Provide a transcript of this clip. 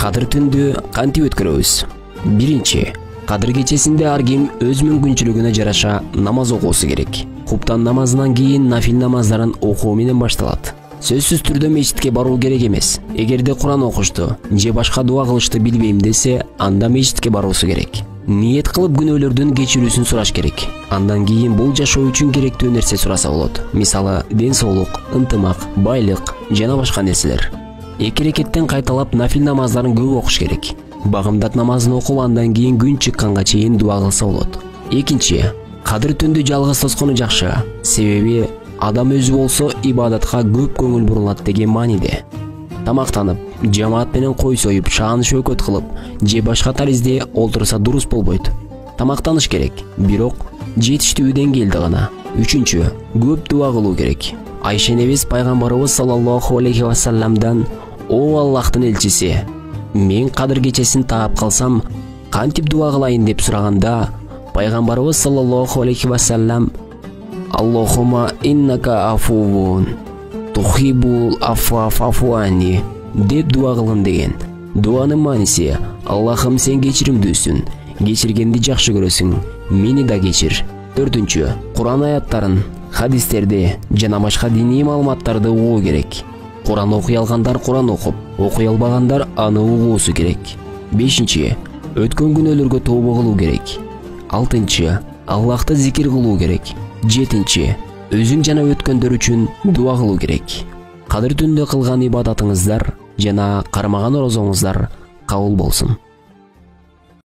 Кадыр түндү кантип өткөрөбүз? Биринчи, кадыр кечесинде ар ким өз мүмкүнчүлүгүнө жараша намаз окуусу керек. Куптан намазынан кийин нафил намаздарын окуу менен башталат. Сөзсүз түрдө мечитке баруу керек эмес. Эгерде Куран окушту же башка дуа кылышты билбейм десе, анда мечитке баруусу керек. Ниет кылып күнөөлөрдүн кечирүүсүн сураш керек. Андан кийин бул жашоо үчүн керектүү нерсе сураса болот. Мисалы, ден соолук, ынтымак, байлык жана башка нерселер. 2 рекеттен кайталап нафил намаздарын көп окуш керек. Багымдат намазын окуп андан кийин күн чыкканга чейин дуа кылса болот. Экинчи, кадыр түндү жалгыз тоскону жакшы. Себеби адам өзү болсо ибадатка көп көңүл бурулат деген мааниде. Тамактанып, жамаат менен кой союп, шаан шөкөт кылып, же башка таризде олтурса дурус болбойт. Тамактаныш керек, бирок жетиштүү деңгээлде гана. Үчүнчү, көп дуа кылуу керек. Айша энебиз пайгамбарыбыз саллаллаху алейхи вассаламдан: "О Аллахтын элчиси, мен кадыр кечесин таап калсам, кантип дуа кылайын?" деп сураганда, пайгамбарыбыз саллаллаху алейхи вассалам: "Аллахума иннака афувун тухибул афва фафуани" деп дуа кылгын деген. Дуанын мааниси: Аллахым, сен кечиримдүүсүн, кечиргенди жакшы көрөсүң, мени да кечир. Төртүнчү, Куран аяттарын, хадистерди жана башка диний маалыматтарды угуу керек. Куран окуй алгандар Куран окуп, окуй албагандар аны угуусу керек. Бешинчи, өткөн күнөөлөргө тообо кылуу керек. Алтынчы, Аллахты зикир кылуу керек. Жетинчи, өзүң жана өткөндөр үчүн дуа кылуу керек. Кадыр түндө кылган ибадатыңыздар жана кармаган орозоңуздар кабыл болсун.